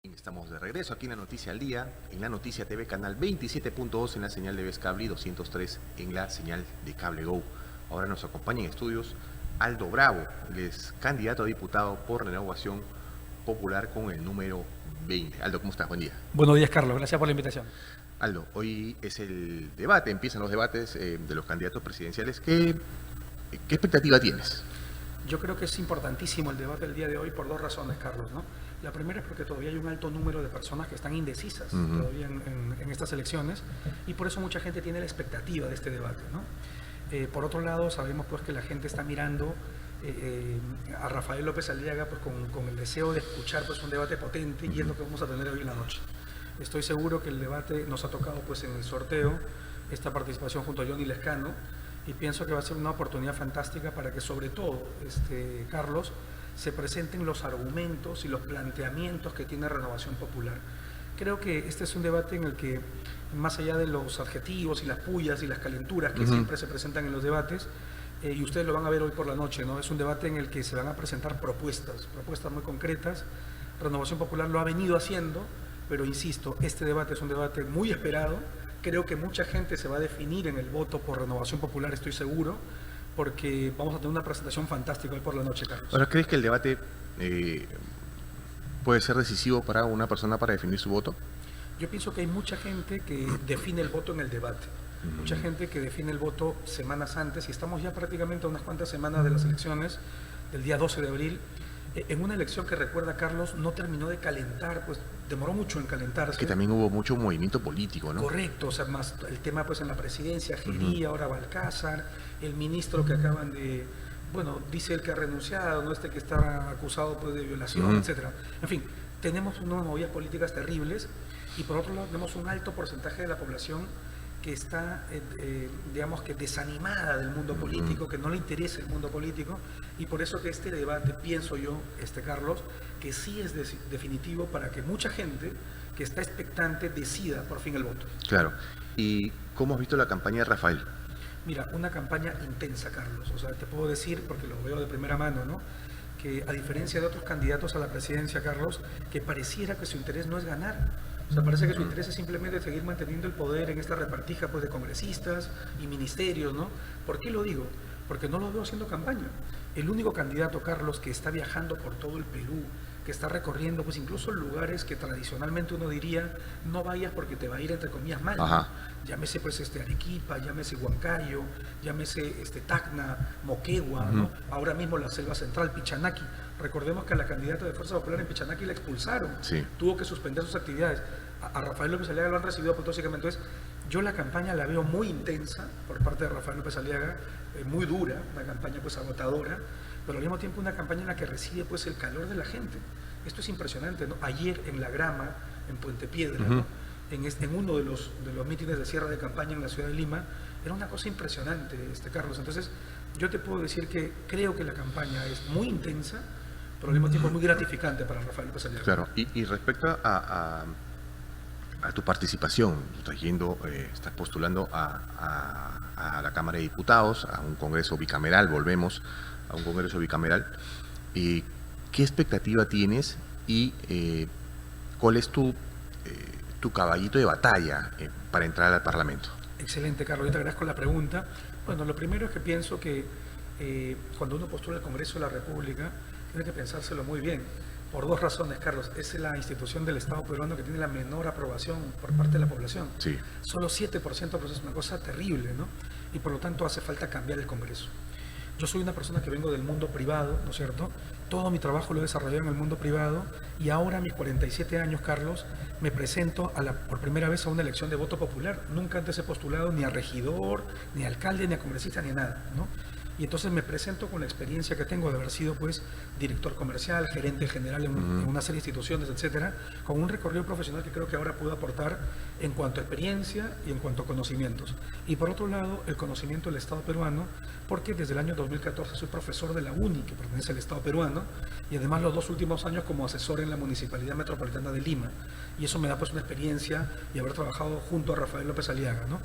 Estamos de regreso aquí en La Noticia al Día, en La Noticia TV, canal 27.2 en la señal de Vez Cable y 203 en la señal de Cable Go. Ahora nos acompaña en estudios Aldo Bravo, él es candidato a diputado por Renovación Popular con el número 20. Aldo, ¿cómo estás? Buen día. Buenos días, Carlos. Gracias por la invitación. Aldo, hoy es el debate, empiezan los debates de los candidatos presidenciales. ¿Qué expectativa tienes? Yo creo que es importantísimo el debate del día de hoy por dos razones, Carlos, ¿no? La primera es porque todavía hay un alto número de personas que están indecisas todavía en estas elecciones y por eso mucha gente tiene la expectativa de este debate, ¿no? Por otro lado, sabemos pues que la gente está mirando a Rafael López Aliaga pues, con el deseo de escuchar pues, un debate potente y es lo que vamos a tener hoy en la noche. Estoy seguro que el debate nos ha tocado pues, en el sorteo esta participación junto a Johnny Lescano y pienso que va a ser una oportunidad fantástica para que sobre todo, Carlos, se presenten los argumentos y los planteamientos que tiene Renovación Popular. Creo que este es un debate en el que, más allá de los adjetivos y las pullas y las calenturas que siempre se presentan en los debates, y ustedes lo van a ver hoy por la noche, ¿no? Es un debate en el que se van a presentar propuestas muy concretas. Renovación Popular lo ha venido haciendo, pero insisto, este debate es un debate muy esperado. Creo que mucha gente se va a definir en el voto por Renovación Popular, estoy seguro, porque vamos a tener una presentación fantástica hoy por la noche, Carlos. Ahora, ¿crees que el debate puede ser decisivo para una persona para definir su voto? Yo pienso que hay mucha gente que define el voto en el debate. Mucha gente que define el voto semanas antes y estamos ya prácticamente a unas cuantas semanas de las elecciones, del día 12 de abril, en una elección que recuerda Carlos no terminó de calentar, pues demoró mucho en calentarse. Es que también hubo mucho movimiento político, ¿no? Correcto, o sea, más el tema pues en la presidencia, Gerí, ahora Balcázar, el ministro que acaban de, bueno, dice el que ha renunciado, no que está acusado pues de violación, etcétera. En fin, tenemos unas movidas políticas terribles y por otro lado tenemos un alto porcentaje de la población que está, digamos que desanimada del mundo político, que no le interesa el mundo político, y por eso que este debate, pienso yo, Carlos, que sí es definitivo para que mucha gente que está expectante decida por fin el voto. Claro. ¿Y cómo has visto la campaña de Rafael? Mira, una campaña intensa, Carlos. O sea, te puedo decir, porque lo veo de primera mano, ¿no?, que a diferencia de otros candidatos a la presidencia, Carlos, que pareciera que su interés no es ganar. O sea, parece que su interés es simplemente seguir manteniendo el poder en esta repartija pues, de congresistas y ministerios, ¿no? ¿Por qué lo digo? Porque no lo veo haciendo campaña. El único candidato, Carlos, que está viajando por todo el Perú, que está recorriendo pues incluso lugares que tradicionalmente uno diría no vayas porque te va a ir entre comillas mal, ¿no? Llámese pues Arequipa, llámese Huancayo, llámese Tacna, Moquegua, ¿no? Ahora mismo la selva central, Pichanaki. Recordemos que a la candidata de Fuerza Popular en Pichanaki la expulsaron, tuvo que suspender sus actividades. A Rafael López Aliaga lo han recibido apoteósicamente. Entonces, yo la campaña la veo muy intensa por parte de Rafael López Aliaga, muy dura, una campaña pues agotadora, pero al mismo tiempo una campaña en la que recibe pues el calor de la gente. Esto es impresionante, ¿no? Ayer en La Grama, en Puente Piedra, ¿no?, en uno de los mítines de cierre de campaña en la ciudad de Lima, era una cosa impresionante, Carlos. Entonces, yo te puedo decir que creo que la campaña es muy intensa, pero al mismo tiempo muy gratificante para Rafael López Aliaga. Claro, y respecto a tu participación, estás postulando a la Cámara de Diputados, a un Congreso bicameral, volvemos a un Congreso bicameral. ¿Qué expectativa tienes y cuál es tu caballito de batalla para entrar al Parlamento? Excelente, Carlos, yo te agradezco la pregunta. Bueno, lo primero es que pienso que cuando uno postula al Congreso de la República, tiene que pensárselo muy bien. Por dos razones, Carlos. Es la institución del Estado peruano que tiene la menor aprobación por parte de la población. Sí. Solo 7%, pues es una cosa terrible, ¿no? Y por lo tanto hace falta cambiar el Congreso. Yo soy una persona que vengo del mundo privado, ¿no es cierto? Todo mi trabajo lo he desarrollado en el mundo privado y ahora a mis 47 años, Carlos, me presento por primera vez a una elección de voto popular. Nunca antes he postulado ni a regidor, ni a alcalde, ni a congresista, ni a nada, ¿no? Y entonces me presento con la experiencia que tengo de haber sido pues director comercial, gerente general en una serie de instituciones, etcétera, con un recorrido profesional que creo que ahora puedo aportar en cuanto a experiencia y en cuanto a conocimientos. Y por otro lado, el conocimiento del Estado peruano, porque desde el año 2014 soy profesor de la UNI, que pertenece al Estado peruano, y además los 2 últimos años como asesor en la Municipalidad Metropolitana de Lima. Y eso me da pues una experiencia y haber trabajado junto a Rafael López Aliaga, ¿no?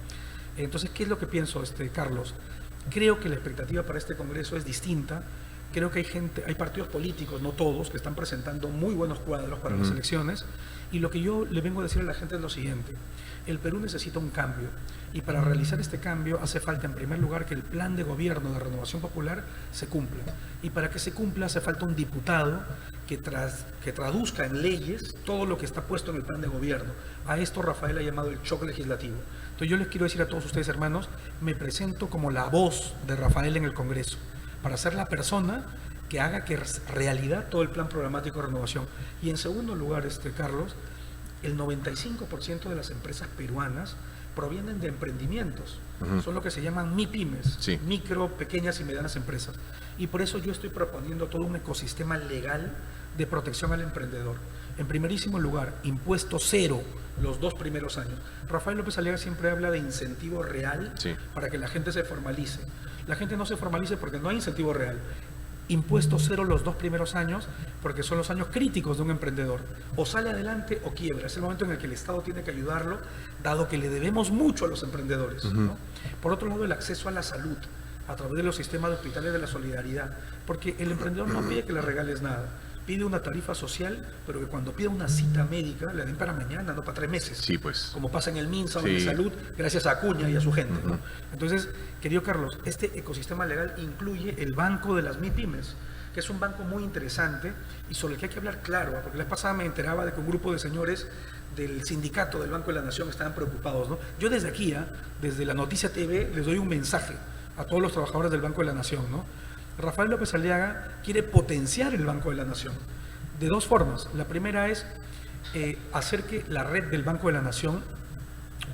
Entonces, ¿qué es lo que pienso, Carlos? Creo que la expectativa para este Congreso es distinta Creo que hay partidos políticos, no todos, que están presentando muy buenos cuadros para las elecciones, y lo que yo le vengo a decir a la gente es lo siguiente: el Perú necesita un cambio, y para realizar este cambio hace falta, en primer lugar, que el plan de gobierno de Renovación Popular se cumpla, y para que se cumpla hace falta un diputado que traduzca en leyes todo lo que está puesto en el plan de gobierno. A esto Rafael ha llamado el choque legislativo. Entonces yo les quiero decir a todos ustedes, hermanos, me presento como la voz de Rafael en el Congreso, para ser la persona que haga que realidad todo el plan programático de renovación. Y en segundo lugar, Carlos, el 95% de las empresas peruanas provienen de emprendimientos. Son lo que se llaman MIPYMES, sí, micro, pequeñas y medianas empresas. Y por eso yo estoy proponiendo todo un ecosistema legal de protección al emprendedor. En primerísimo lugar, impuesto cero los 2 primeros años. Rafael López Aliaga siempre habla de incentivo real, sí, para que la gente se formalice. La gente no se formalice porque no hay incentivo real. Impuesto cero los 2 primeros años, porque son los años críticos de un emprendedor. O sale adelante o quiebra. Es el momento en el que el Estado tiene que ayudarlo, dado que le debemos mucho a los emprendedores, ¿no? Por otro lado, el acceso a la salud a través de los sistemas de hospitales de la solidaridad, porque el emprendedor no pide que le regales nada, pide una tarifa social, pero que cuando pida una cita médica le den para mañana, no para 3 meses. Sí, pues. Como pasa en el MINSA o en el Salud, gracias a Acuña y a su gente, ¿no? Entonces, querido Carlos, este ecosistema legal incluye el Banco de las MIPYMES, que es un banco muy interesante y sobre el que hay que hablar claro, porque la vez pasada me enteraba de que un grupo de señores del sindicato del Banco de la Nación estaban preocupados, ¿no? Yo desde aquí, desde la Noticia TV, les doy un mensaje a todos los trabajadores del Banco de la Nación, ¿no? Rafael López Aliaga quiere potenciar el Banco de la Nación de 2 formas. La primera es hacer que la red del Banco de la Nación,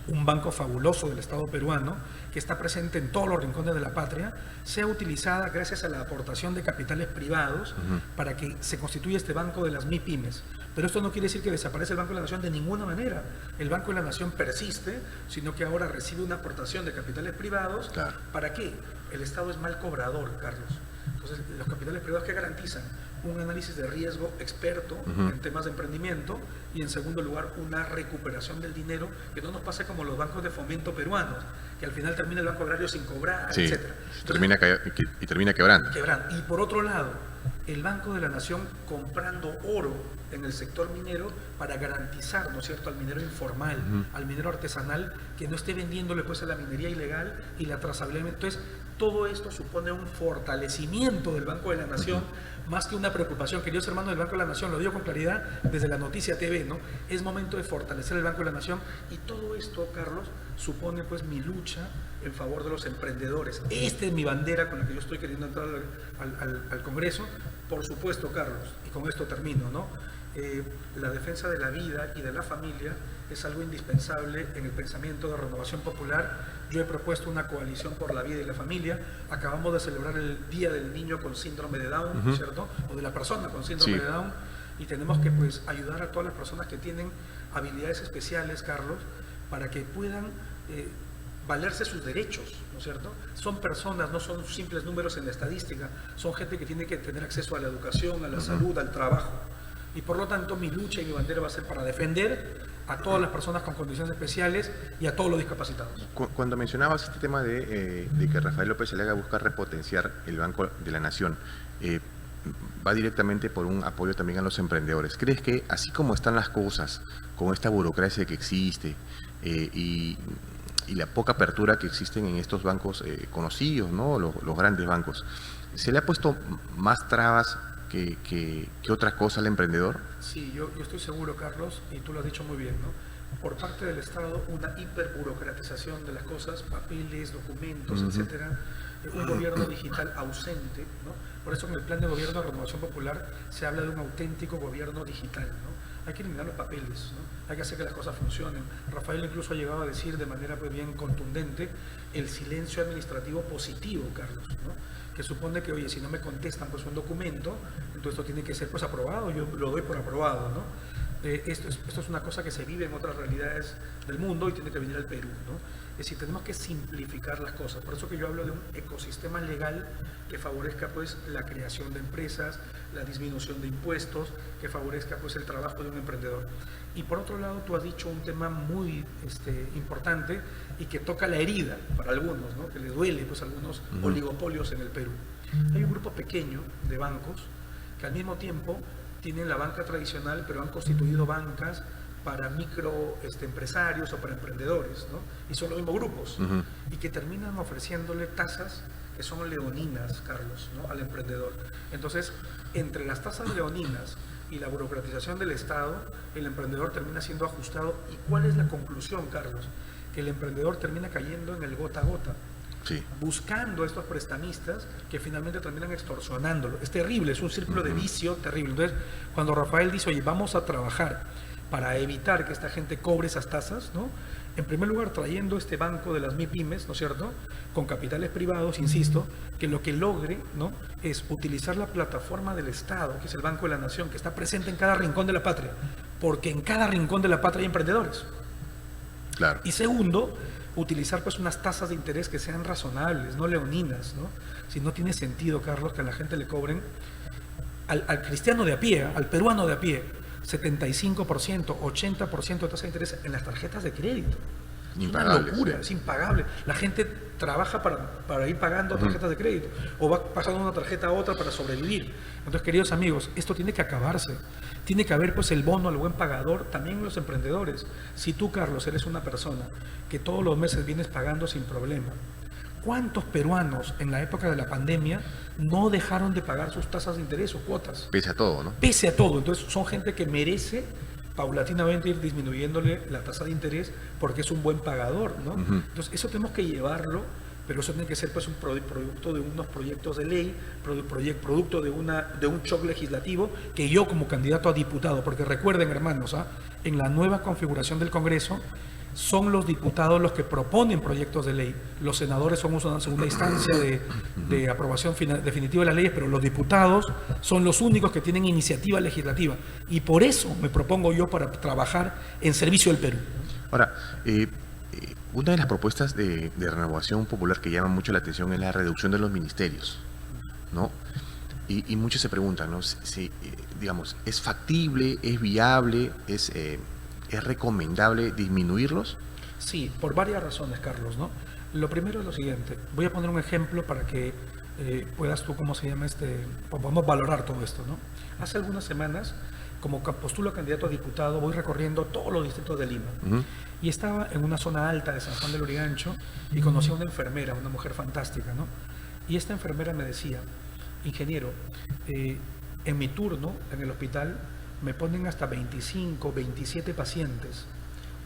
un banco fabuloso del Estado peruano, que está presente en todos los rincones de la patria, sea utilizada gracias a la aportación de capitales privados para que se constituya este banco de las MIPYMES. Pero esto no quiere decir que desaparece el Banco de la Nación de ninguna manera. El Banco de la Nación persiste, sino que ahora recibe una aportación de capitales privados. Claro. ¿Para qué? El Estado es mal cobrador, Carlos. Entonces, los capitales privados, ¿qué garantizan? Un análisis de riesgo experto en temas de emprendimiento, y en segundo lugar, una recuperación del dinero, que no nos pase como los bancos de fomento peruanos, que al final termina el Banco Agrario sin cobrar, sí, etc. Termina quebrando. Y por otro lado, el Banco de la Nación comprando oro en el sector minero para garantizar, ¿no es cierto?, al minero informal, al minero artesanal, que no esté vendiéndole pues a la minería ilegal y la trazabilidad. Entonces, todo esto supone un fortalecimiento del Banco de la Nación, más que una preocupación. Queridos hermanos del Banco de la Nación, lo digo con claridad desde la Noticia TV, ¿no? Es momento de fortalecer el Banco de la Nación, y todo esto, Carlos, supone pues mi lucha en favor de los emprendedores. Esta es mi bandera con la que yo estoy queriendo entrar al Congreso. Por supuesto, Carlos, y con esto termino, ¿no? La defensa de la vida y de la familia es algo indispensable en el pensamiento de Renovación Popular. Yo he propuesto una coalición por la vida y la familia. Acabamos de celebrar el Día del Niño con Síndrome de Down, ¿cierto? O de la persona con síndrome de Down. Y tenemos que pues ayudar a todas las personas que tienen habilidades especiales, Carlos, para que puedan valerse sus derechos, ¿no es cierto? Son personas, no son simples números en la estadística, son gente que tiene que tener acceso a la educación, a la salud, al trabajo. Y por lo tanto mi lucha y mi bandera va a ser para defender a todas las personas con condiciones especiales y a todos los discapacitados. Cuando mencionabas este tema de que Rafael López Aliaga busca repotenciar el Banco de la Nación, va directamente por un apoyo también a los emprendedores. ¿Crees que así como están las cosas, con esta burocracia que existe y la poca apertura que existen en estos bancos conocidos, ¿no? Los grandes bancos, se le ha puesto más trabas que otra cosa al emprendedor? Sí, yo estoy seguro, Carlos, y tú lo has dicho muy bien, ¿no? Por parte del Estado, una hiperburocratización de las cosas, papeles, documentos, etcétera, un gobierno digital ausente, ¿no? Por eso en el plan de gobierno de Renovación Popular se habla de un auténtico gobierno digital, ¿no? Hay que eliminar los papeles, ¿no? Hay que hacer que las cosas funcionen. Rafael incluso ha llegado a decir de manera pues bien contundente el silencio administrativo positivo, Carlos, ¿no? Que supone que, oye, si no me contestan pues un documento, entonces esto tiene que ser pues aprobado, yo lo doy por aprobado, ¿no? Esto es una cosa que se vive en otras realidades del mundo y tiene que venir al Perú, ¿no? Es decir, tenemos que simplificar las cosas. Por eso que yo hablo de un ecosistema legal que favorezca pues la creación de empresas, la disminución de impuestos, que favorezca pues el trabajo de un emprendedor. Y por otro lado, tú has dicho un tema muy importante y que toca la herida para algunos, ¿no? Que les duele pues algunos oligopolios en el Perú. Hay un grupo pequeño de bancos que al mismo tiempo tienen la banca tradicional, pero han constituido bancas para empresarios o para emprendedores, ¿no? Y son los mismos grupos, y que terminan ofreciéndole tasas que son leoninas, Carlos, ¿no? Al emprendedor. Entonces, entre las tasas leoninas y la burocratización del Estado, el emprendedor termina siendo ajustado. ¿Y cuál es la conclusión, Carlos? Que el emprendedor termina cayendo en el gota a gota. Sí. Buscando a estos prestamistas que finalmente terminan extorsionándolo. Es terrible, es un círculo de vicio terrible. Entonces, cuando Rafael dice, oye, vamos a trabajar para evitar que esta gente cobre esas tasas, ¿no? En primer lugar, trayendo este banco de las MIPYMES, ¿no es cierto?, con capitales privados, insisto, que lo que logre, ¿no?, es utilizar la plataforma del Estado, que es el Banco de la Nación, que está presente en cada rincón de la patria, porque en cada rincón de la patria hay emprendedores. Claro. Y segundo, utilizar pues unas tasas de interés que sean razonables, no leoninas, ¿no? Si no tiene sentido, Carlos, que a la gente le cobren, al cristiano de a pie, al peruano de a pie, 75%, 80% de tasa de interés en las tarjetas de crédito. Es una locura, es impagable. La gente trabaja para ir pagando tarjetas de crédito o va pasando una tarjeta a otra para sobrevivir. Entonces, queridos amigos, esto tiene que acabarse. Tiene que haber pues el bono al buen pagador también en los emprendedores. Si tú, Carlos, eres una persona que todos los meses vienes pagando sin problema, ¿cuántos peruanos en la época de la pandemia no dejaron de pagar sus tasas de interés o cuotas? Pese a todo, ¿no? Pese a todo. Entonces son gente que merece paulatinamente ir disminuyéndole la tasa de interés porque es un buen pagador, ¿no? Entonces eso tenemos que llevarlo, pero eso tiene que ser pues un producto de unos proyectos de ley, producto de un shock legislativo que yo como candidato a diputado, porque recuerden, hermanos, en la nueva configuración del Congreso son los diputados los que proponen proyectos de ley. Los senadores son una segunda instancia de aprobación definitiva de las leyes, pero los diputados son los únicos que tienen iniciativa legislativa. Y por eso me propongo yo para trabajar en servicio del Perú. Ahora, una de las propuestas de Renovación Popular que llama mucho la atención es la reducción de los ministerios, ¿no? Y muchos se preguntan, ¿no? Si, digamos, ¿es factible, es viable, ¿es recomendable disminuirlos? Sí, por varias razones, Carlos, ¿no? Lo primero es lo siguiente. Voy a poner un ejemplo para que puedas tú, podamos valorar todo esto, ¿no? Hace algunas semanas, como postulo a candidato a diputado, voy recorriendo todos los distritos de Lima. Y estaba en una zona alta de San Juan del Lurigancho y conocí a una enfermera, una mujer fantástica, ¿no? Y esta enfermera me decía, ingeniero, en mi turno en el hospital me ponen hasta 25, 27 pacientes.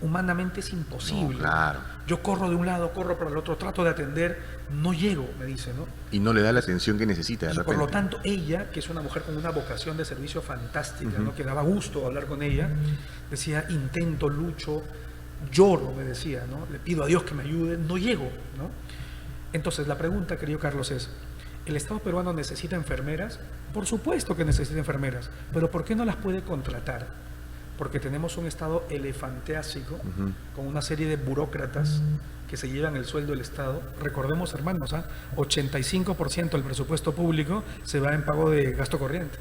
Humanamente es imposible. No, claro. Yo corro de un lado, corro para el otro, trato de atender, no llego, me dice, ¿no? Y no le da la atención que necesita de repente. Por lo tanto, ella, que es una mujer con una vocación de servicio fantástica, ¿no?, que daba gusto hablar con ella, decía, intento, lucho, lloro, me decía, ¿no? Le pido a Dios que me ayude, no llego, ¿no? Entonces, la pregunta, querido Carlos, es, ¿el Estado peruano necesita enfermeras? Por supuesto que necesita enfermeras, pero ¿por qué no las puede contratar? Porque tenemos un Estado elefantiásico, con una serie de burócratas que se llevan el sueldo del Estado. Recordemos, hermanos, 85% del presupuesto público se va en pago de gasto corriente,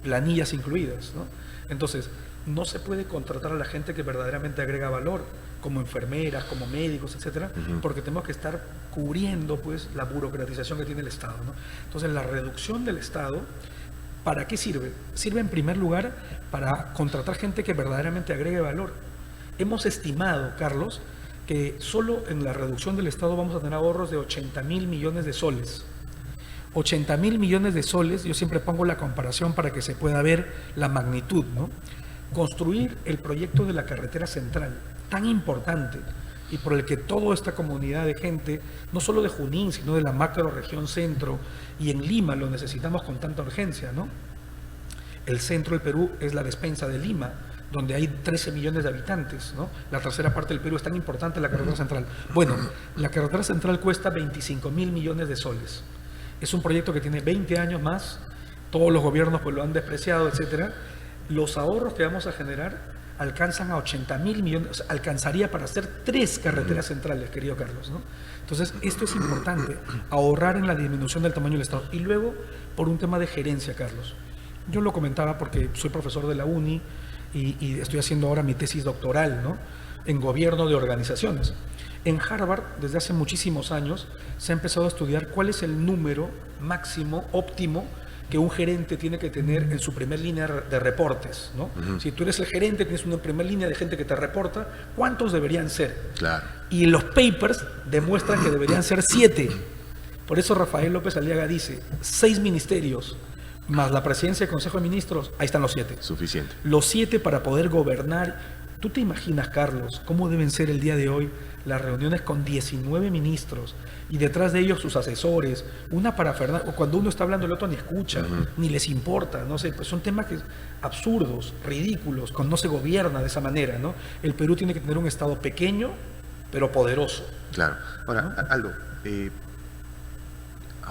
planillas incluidas, ¿no? Entonces, no se puede contratar a la gente que verdaderamente agrega valor, como enfermeras, como médicos, etcétera, porque tenemos que estar cubriendo pues la burocratización que tiene el Estado, ¿no? Entonces, la reducción del Estado, ¿para qué sirve? Sirve en primer lugar para contratar gente que verdaderamente agregue valor. Hemos estimado, Carlos, que solo en la reducción del Estado vamos a tener ahorros de 80.000 millones de soles. 80.000 millones de soles, yo siempre pongo la comparación para que se pueda ver la magnitud, ¿no? Construir el proyecto de la carretera central, tan importante, y por el que toda esta comunidad de gente, no solo de Junín, sino de la macro región centro, y en Lima lo necesitamos con tanta urgencia, ¿no? El centro del Perú es la despensa de Lima, donde hay 13 millones de habitantes, ¿no? La tercera parte del Perú es tan importante la carretera central. Bueno, la carretera central cuesta 25.000 millones de soles. Es un proyecto que tiene 20 años más, todos los gobiernos pues lo han despreciado, etcétera. Los ahorros que vamos a generar alcanzan a 80.000 millones, o sea, alcanzaría para hacer 3 carreteras centrales, querido Carlos, ¿no? Entonces, esto es importante, ahorrar en la disminución del tamaño del Estado. Y luego, por un tema de gerencia, Carlos. Yo lo comentaba porque soy profesor de la UNI y estoy haciendo ahora mi tesis doctoral, ¿no?, en gobierno de organizaciones. En Harvard, desde hace muchísimos años, se ha empezado a estudiar cuál es el número máximo, óptimo, que un gerente tiene que tener en su primer línea de reportes, ¿no? Si tú eres el gerente, tienes una primera línea de gente que te reporta, ¿cuántos deberían ser? Claro. Y los papers demuestran que deberían ser 7. Por eso Rafael López Aliaga dice, 6 ministerios, más la presidencia del Consejo de Ministros, ahí están los 7. Suficiente. Los 7 para poder gobernar. ¿Tú te imaginas, Carlos, cómo deben ser el día de hoy las reuniones con 19 ministros y detrás de ellos sus asesores? Una para Fernando, cuando uno está hablando el otro ni escucha, ni les importa, no sé, pues son temas que absurdos, ridículos, cuando no se gobierna de esa manera, ¿no? El Perú tiene que tener un Estado pequeño, pero poderoso. Claro. Ahora, ¿no? Aldo,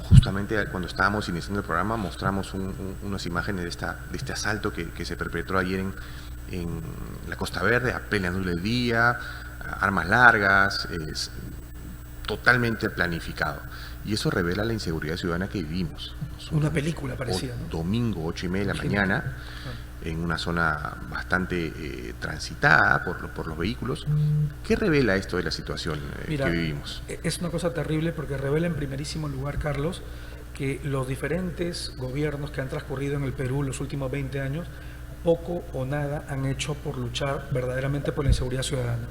justamente cuando estábamos iniciando el programa mostramos unas imágenes de este asalto que se perpetró ayer en la Costa Verde, a plena luz del día, armas largas, totalmente planificado. Y eso revela la inseguridad ciudadana que vivimos. Una película parecía, ¿no? Domingo, 8:30 de la mañana, en una zona bastante transitada por los vehículos. ¿Qué revela esto de la situación que vivimos? Es una cosa terrible porque revela en primerísimo lugar, Carlos, que los diferentes gobiernos que han transcurrido en el Perú los últimos 20 años poco o nada han hecho por luchar verdaderamente por la inseguridad ciudadana.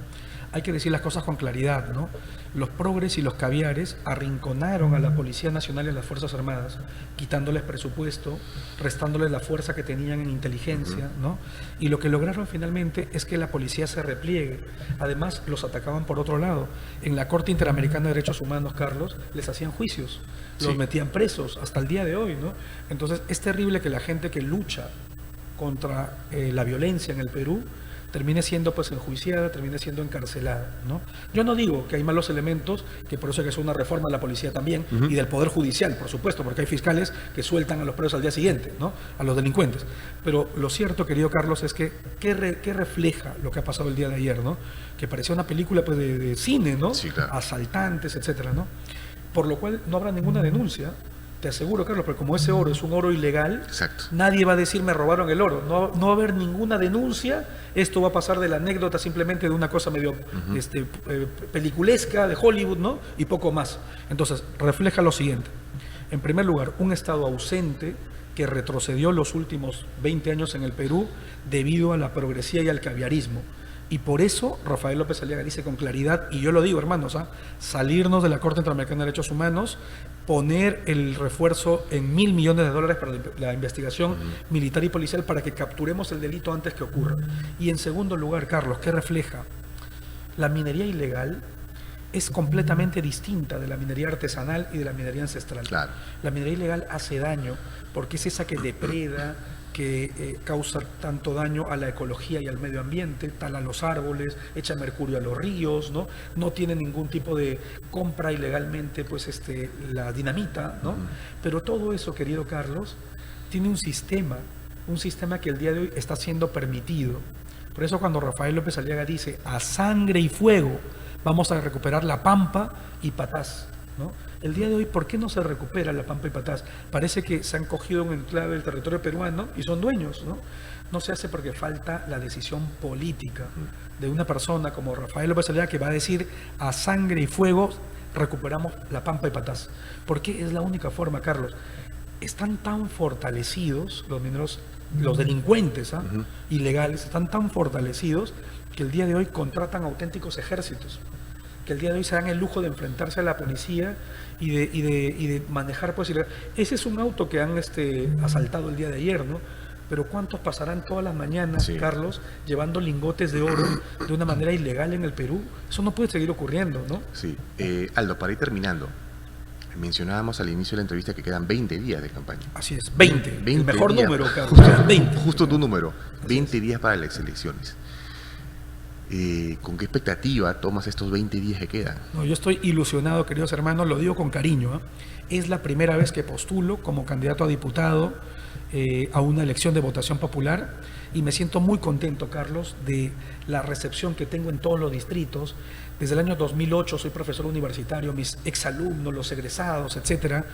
Hay que decir las cosas con claridad, ¿no? Los progres y los caviares arrinconaron a la Policía Nacional y a las Fuerzas Armadas, quitándoles presupuesto, restándoles la fuerza que tenían en inteligencia, ¿no? Y lo que lograron finalmente es que la policía se repliegue. Además, los atacaban por otro lado. En la Corte Interamericana de Derechos Humanos, Carlos, les hacían juicios, los metían presos hasta el día de hoy, ¿no? Entonces, es terrible que la gente que lucha contra la violencia en el Perú termine siendo pues enjuiciada, termine siendo encarcelada, ¿no? Yo no digo que hay malos elementos, que por eso hay que hacer una reforma de la policía también, y del Poder Judicial, por supuesto, porque hay fiscales que sueltan a los presos al día siguiente, ¿no? A los delincuentes. Pero lo cierto, querido Carlos, es que ¿qué refleja lo que ha pasado el día de ayer, ¿no? Que parecía una película pues, de cine, ¿no? Sí, claro. Asaltantes, etcétera, ¿no? Por lo cual no habrá ninguna denuncia. Te aseguro, Carlos, pero como ese oro es un oro ilegal, exacto, nadie va a decir me robaron el oro. No va a haber ninguna denuncia. Esto va a pasar de la anécdota simplemente de una cosa medio peliculesca de Hollywood, ¿no? Y poco más. Entonces, refleja lo siguiente. En primer lugar, un Estado ausente que retrocedió los últimos 20 años en el Perú debido a la progresía y al caviarismo. Y por eso Rafael López Aliaga dice con claridad, y yo lo digo, hermanos, salirnos de la Corte Interamericana de Derechos Humanos, poner el refuerzo en $1.000 millones para la investigación militar y policial para que capturemos el delito antes que ocurra. Y en segundo lugar, Carlos, ¿qué refleja? La minería ilegal es completamente distinta de la minería artesanal y de la minería ancestral. Claro. La minería ilegal hace daño porque es esa que depreda, que causa tanto daño a la ecología y al medio ambiente, tala los árboles, echa mercurio a los ríos, ¿no? No tiene ningún tipo de compra ilegalmente pues la dinamita, ¿no? Pero todo eso, querido Carlos, tiene un sistema que el día de hoy está siendo permitido. Por eso cuando Rafael López Aliaga dice a sangre y fuego vamos a recuperar La Pampa y Patás, ¿no? El día de hoy, ¿por qué no se recupera La Pampa y Patás? Parece que se han cogido un enclave del territorio peruano y son dueños, ¿no? No se hace porque falta la decisión política de una persona como Rafael López Aliaga que va a decir a sangre y fuego recuperamos La Pampa y Patás. Porque es la única forma, Carlos. Están tan fortalecidos los mineros, los delincuentes ilegales, están tan fortalecidos que el día de hoy contratan auténticos ejércitos, que el día de hoy se dan el lujo de enfrentarse a la policía y de manejar pues ese es un auto que han asaltado el día de ayer, ¿no? Pero ¿cuántos pasarán todas las mañanas, Carlos, llevando lingotes de oro de una manera ilegal en el Perú? Eso no puede seguir ocurriendo, ¿no? Sí. Aldo, para ir terminando, mencionábamos al inicio de la entrevista que quedan 20 días de campaña. Así es, 20 el mejor días, número, Carlos, 20. Justo tu número, 20 días para las elecciones. ¿Con qué expectativa tomas estos 20 días que quedan? No, yo estoy ilusionado, queridos hermanos, lo digo con cariño. Es la primera vez que postulo como candidato a diputado a una elección de votación popular y me siento muy contento, Carlos, de la recepción que tengo en todos los distritos. Desde el año 2008 soy profesor universitario, mis exalumnos, los egresados, etcétera,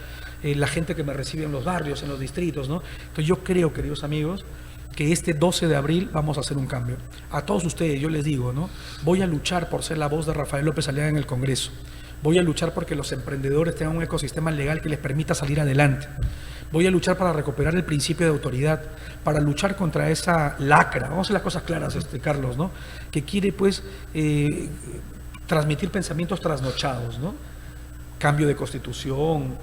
la gente que me recibe en los barrios, en los distritos, ¿no? Entonces yo creo, queridos amigos, que este 12 de abril vamos a hacer un cambio. A todos ustedes yo les digo, ¿no? Voy a luchar por ser la voz de Rafael López Aliaga en el Congreso. Voy a luchar porque los emprendedores tengan un ecosistema legal que les permita salir adelante. Voy a luchar para recuperar el principio de autoridad, para luchar contra esa lacra, vamos a hacer las cosas claras, Carlos, ¿no? Que quiere, pues, transmitir pensamientos trasnochados, ¿no? Cambio de constitución,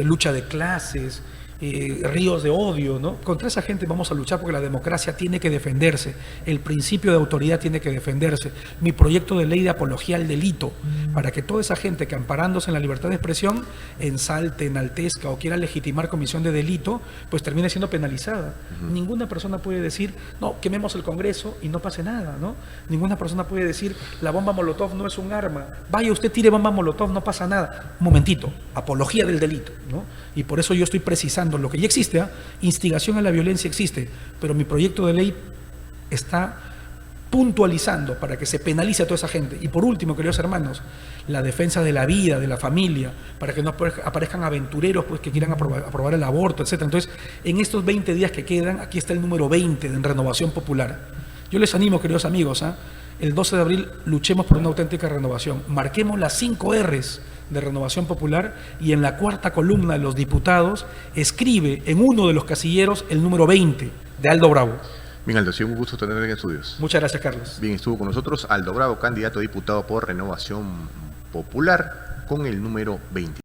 lucha de clases, ríos de odio, ¿no? Contra esa gente vamos a luchar porque la democracia tiene que defenderse, el principio de autoridad tiene que defenderse. Mi proyecto de ley de apología al delito, para que toda esa gente que amparándose en la libertad de expresión ensalte, enaltezca o quiera legitimar comisión de delito, pues termine siendo penalizada. Ninguna persona puede decir, no, quememos el Congreso y no pase nada, ¿no? Ninguna persona puede decir, la bomba Molotov no es un arma, vaya usted tire bomba Molotov, no pasa nada. Un momentito, apología del delito, ¿no? Y por eso yo estoy precisando lo que ya existe, instigación a la violencia existe, pero mi proyecto de ley está puntualizando para que se penalice a toda esa gente. Y por último, queridos hermanos, la defensa de la vida, de la familia, para que no aparezcan aventureros pues, que quieran aprobar el aborto, etc. Entonces, en estos 20 días que quedan, aquí está el número 20 de Renovación Popular. Yo les animo, queridos amigos, el 12 de abril luchemos por una auténtica renovación. Marquemos las 5 R's de Renovación Popular y en la cuarta columna de los diputados escribe en uno de los casilleros el número 20 de Aldo Bravo. Bien, Aldo, ha sido un gusto tenerle en estudios. Muchas gracias, Carlos. Bien, estuvo con nosotros Aldo Bravo, candidato a diputado por Renovación Popular con el número 20.